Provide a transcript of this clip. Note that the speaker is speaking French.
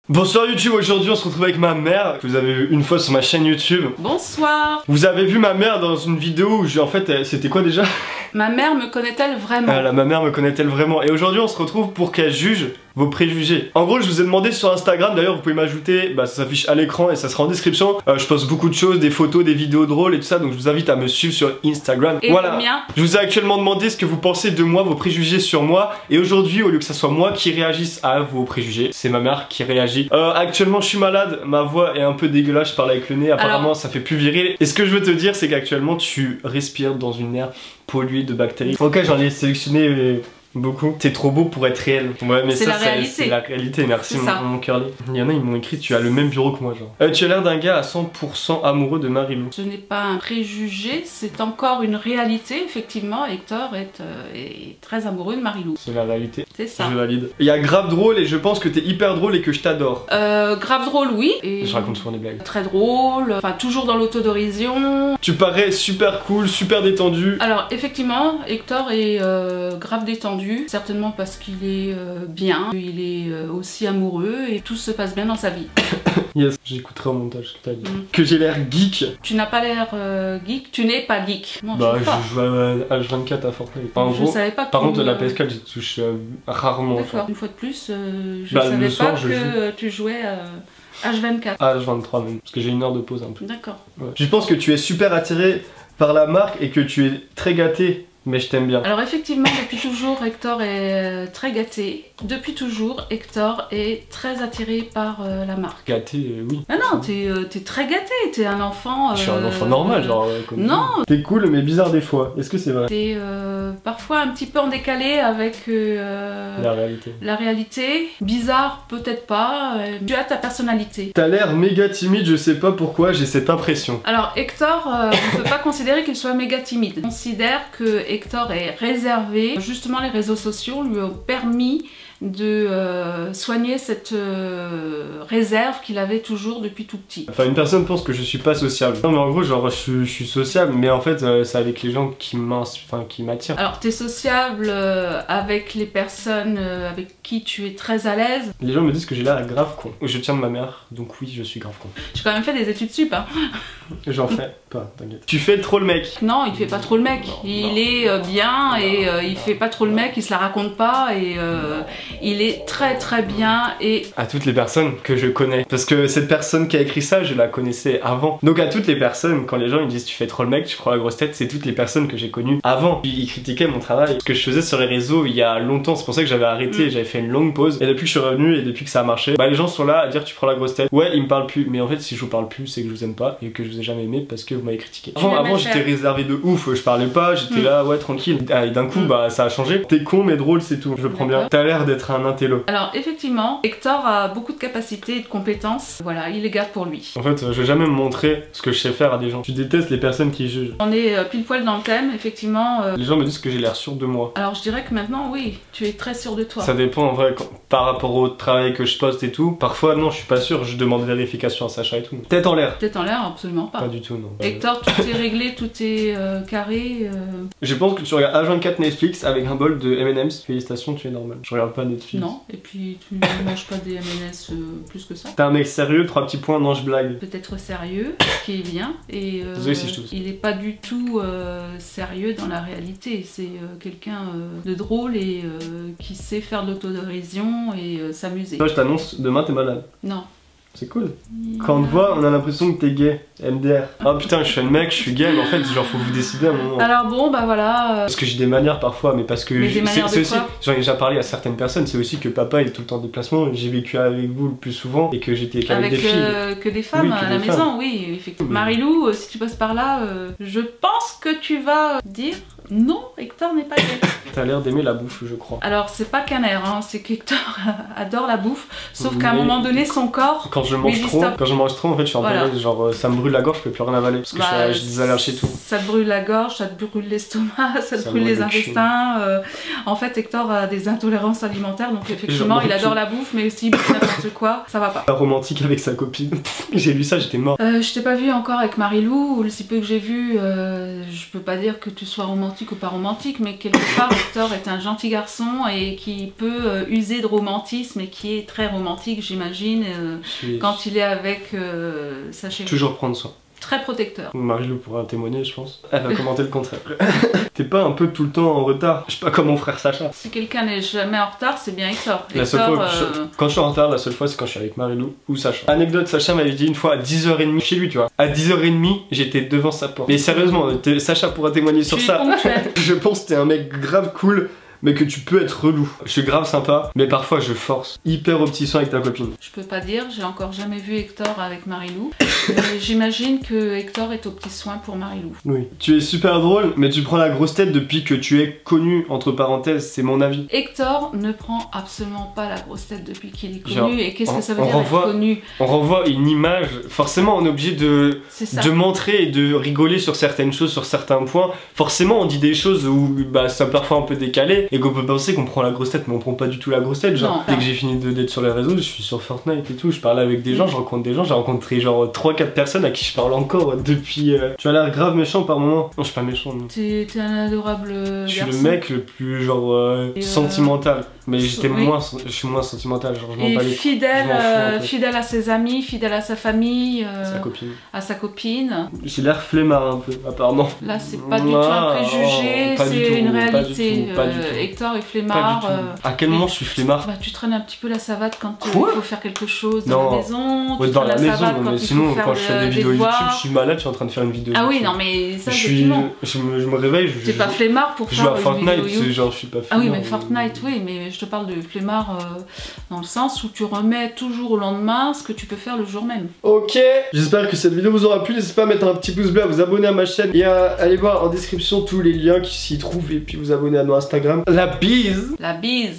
Bonsoir YouTube, aujourd'hui on se retrouve avec ma mère, que vous avez vu une fois sur ma chaîne YouTube. Bonsoir. Vous avez vu ma mère dans une vidéo où en fait, c'était quoi déjà? Ma mère me connaît-elle vraiment? Ma mère me connaît-elle vraiment? Et aujourd'hui on se retrouve pour qu'elle juge vos préjugés. En gros je vous ai demandé sur Instagram, d'ailleurs vous pouvez m'ajouter, ça s'affiche à l'écran et ça sera en description. Je poste beaucoup de choses, des photos, des vidéos drôles et tout ça, donc je vous invite à me suivre sur Instagram. Et voilà. le mien. Je vous ai actuellement demandé ce que vous pensez de moi, vos préjugés sur moi. Et aujourd'hui, au lieu que ça soit moi qui réagisse à vos préjugés, c'est ma mère qui réagit. Actuellement je suis malade, ma voix est un peu dégueulasse, je parle avec le nez, apparemment ça fait plus viril. Et ce que je veux te dire c'est qu'actuellement tu respires dans une air polluée de bactéries. Ok, j'en ai sélectionné beaucoup. T'es trop beau pour être réel. Ouais, mais ça, c'est la réalité. Merci mon curly. Il y en a, ils m'ont écrit, tu as le même bureau que moi, genre. Tu as l'air d'un gars à 100% amoureux de Marilou. Ce n'est pas un préjugé, c'est encore une réalité. Effectivement, Hector est très amoureux de Marilou. C'est la réalité. C'est ça. Je valide. Il y a grave drôle et je pense que t'es hyper drôle et que je t'adore. Grave drôle, oui. Et je raconte souvent des blagues. Très drôle, enfin toujours dans l'autodérision. Tu parais super cool, super détendu. Alors effectivement, Hector est grave détendu. Certainement parce qu'il est bien, il est aussi amoureux et tout se passe bien dans sa vie. Yes, j'écouterai au montage ce que t'as dit. Que j'ai l'air geek. Tu n'as pas l'air geek, tu n'es pas geek. Non, je joue à H24 à Fortnite. En je gros, savais pas que par contre la PS4 j'y touche rarement. D'accord, une fois de plus, je savais pas que tu jouais H24. H23 même, parce que j'ai une heure de pause un peu. D'accord. Ouais. Je pense que tu es super attiré par la marque et que tu es très gâté. Mais je t'aime bien. Alors effectivement, depuis toujours, Hector est très gâté. Depuis toujours, Hector est très attiré par la marque. Gâté, oui. Ah non, t'es très gâté, t'es un enfant... Je suis un enfant normal, genre... Comme non. T'es cool, mais bizarre des fois. Est-ce que c'est vrai? T'es parfois un petit peu en décalé avec... la réalité. La réalité. Bizarre, peut-être pas. Tu as ta personnalité. T'as l'air méga timide, je sais pas pourquoi, j'ai cette impression. Alors Hector, on ne peut pas considérer qu'il soit méga timide. On considère que Hector est réservé. Justement, les réseaux sociaux lui ont permis de soigner cette réserve qu'il avait toujours depuis tout petit. Enfin, une personne pense que je suis pas sociable. Non mais en gros, genre je suis sociable, mais en fait c'est avec les gens qui m'attirent. Alors t'es sociable avec les personnes avec qui tu es très à l'aise. Les gens me disent que j'ai l'air grave con. Je tiens de ma mère, donc oui je suis grave con. J'ai quand même fait des études sup, hein. J'en fais pas, t'inquiète. Tu fais trop le mec. Non, il fait pas trop le mec. Il est bien et il fait pas trop le mec, il se la raconte pas et il est très bien et... À toutes les personnes que je connais. Parce que cette personne qui a écrit ça, je la connaissais avant. Donc à toutes les personnes, quand les gens ils disent tu fais trop le mec, tu prends la grosse tête, c'est toutes les personnes que j'ai connues avant. Ils critiquaient mon travail, ce que je faisais sur les réseaux il y a longtemps, c'est pour ça que j'avais arrêté, j'avais fait une longue pause. Et depuis que je suis revenu et depuis que ça a marché, les gens sont là à dire tu prends la grosse tête. Ouais, ils me parlent plus, mais en fait si je vous parle plus, c'est que je vous aime pas et que je vous ai jamais aimé parce que vous m'avez critiqué. Avant j'étais réservé de ouf, je parlais pas, j'étais là ouais tranquille. Et d'un coup ça a changé. T'es con mais drôle c'est tout, je le prends bien. T'as l'air d'être un intello. Alors effectivement, Hector a beaucoup de capacités et de compétences. Voilà, il les garde pour lui. En fait, je vais jamais me montrer ce que je sais faire à des gens. Tu détestes les personnes qui jugent. On est pile poil dans le thème, effectivement. Les gens me disent que j'ai l'air sûr de moi. Alors je dirais que maintenant, oui, tu es très sûr de toi. Ça dépend en vrai, par rapport au travail que je poste et tout. Parfois, non, je suis pas sûr, je demande vérification à Sacha et tout. Tête en l'air. Tête en l'air, absolument pas. Pas du tout, non. Hector, tout est réglé, tout est carré. Je pense que tu regardes H24 Netflix avec un bol de M&M's. Félicitations, tu es normal. Je regarde pas Netflix. Non, et puis tu ne manges pas des M&S plus que ça. T'es un mec sérieux, 3 petits points, non je blague. Peut-être sérieux, ce qui est bien. Et désolé si je tousse. il est pas du tout sérieux dans la réalité. C'est quelqu'un de drôle et qui sait faire de l'autodérision et s'amuser. Moi je t'annonce, demain t'es malade. Non. C'est cool. Quand on te voit, on a l'impression que t'es gay. MDR. Oh putain, je suis le mec, je suis gay, mais en fait, genre, faut vous décider à un moment. Alors bon, bah voilà. Parce que j'ai des manières parfois, mais parce que. C'est aussi. J'en ai déjà parlé à certaines personnes, c'est aussi que papa est tout le temps en déplacement. J'ai vécu avec vous le plus souvent et que j'étais qu'avec des filles. Que des femmes à la maison, oui, effectivement. Marilou, si tu passes par là, je pense que tu vas dire non, Hector n'est pas gay. T'as l'air d'aimer la bouffe, je crois. Alors, c'est pas qu'un air, hein, c'est qu'Hector adore la bouffe, sauf qu'à un moment donné, son corps. Quand je mange trop, en fait, je suis en période, genre, ça me brûle la gorge, je peux plus rien avaler. Parce que j'ai des allergies et tout. Ça te brûle la gorge, ça te brûle l'estomac, ça te brûle les intestins. En fait, Hector a des intolérances alimentaires, donc effectivement, il adore la bouffe, mais s'il bouffe n'importe quoi, ça va pas. Pas romantique avec sa copine. J'ai lu ça, j'étais mort. Je t'ai pas vu encore avec Marilou, ou le si peu que j'ai vu, je peux pas dire que tu sois romantique romantique ou pas romantique, mais quelque part Hector est un gentil garçon et qui peut user de romantisme et qui est très romantique, j'imagine, quand il est avec sa chérie. Toujours prendre soin. Très protecteur. Marie-Lou pourra témoigner, je pense. Elle va commenter le contraire. T'es pas un peu tout le temps en retard? Je sais pas, comme mon frère Sacha. Si quelqu'un n'est jamais en retard, c'est bien Hector. La seule fois quand je suis en retard, la seule fois, c'est quand je suis avec Marie-Lou ou Sacha. Anecdote, Sacha m'avait dit une fois à 10h30 chez lui, tu vois. À 10h30, j'étais devant sa porte. Mais sérieusement, Sacha pourra témoigner sur ça. Je pense que t'es un mec grave cool, mais que tu peux être relou. Je suis grave sympa, mais parfois je force. Hyper au petit soin avec ta copine. Je peux pas dire, j'ai encore jamais vu Hector avec Marie-Lou. Mais j'imagine que Hector est au petit soin pour Marie-Lou. Oui. Tu es super drôle, mais tu prends la grosse tête depuis que tu es connu, entre parenthèses, c'est mon avis. Hector ne prend absolument pas la grosse tête depuis qu'il est connu. Genre, et qu'est-ce que ça veut dire être connu? On renvoie une image. Forcément, on est obligé de montrer et de rigoler sur certaines choses, sur certains points. Forcément, on dit des choses où bah, c'est parfois un peu décalé et qu'on peut penser qu'on prend la grosse tête, mais on prend pas du tout la grosse tête. Genre, dès que j'ai fini d'être sur les réseaux, je suis sur Fortnite et tout, je parle avec des gens, je rencontre des gens, j'ai rencontré genre 3-4 personnes à qui je parle encore depuis. Tu as l'air grave méchant par moment. Non, je suis pas méchant. T'es un adorable garçon. Je suis le mec le plus genre sentimental. Mais je suis moins sentimental, genre je m'en bats les couilles. Fidèle à ses amis, fidèle à sa famille, à sa copine. J'ai l'air flemmard un peu, apparemment. Là, c'est pas du tout un préjugé, c'est une réalité. Hector est flemmard. À quel moment je suis flemmard? Bah, tu traînes un petit peu la savate quand il faut faire quelque chose dans la maison. Dans la maison, mais sinon, quand je fais des vidéos YouTube, je suis malade, je suis en train de faire une vidéo. Ah oui, non, mais ça, je me réveille. T'es pas flemmard pour faire une vidéo. Je joue à Fortnite, c'est genre, je suis pas flemmard. Ah oui, mais Fortnite, oui, mais je te parle de flemmard dans le sens où tu remets toujours au lendemain ce que tu peux faire le jour même. Ok, j'espère que cette vidéo vous aura plu. N'hésitez pas à mettre un petit pouce bleu, à vous abonner à ma chaîne et à aller voir en description tous les liens qui s'y trouvent et puis vous abonner à nos Instagram. La bise! La bise!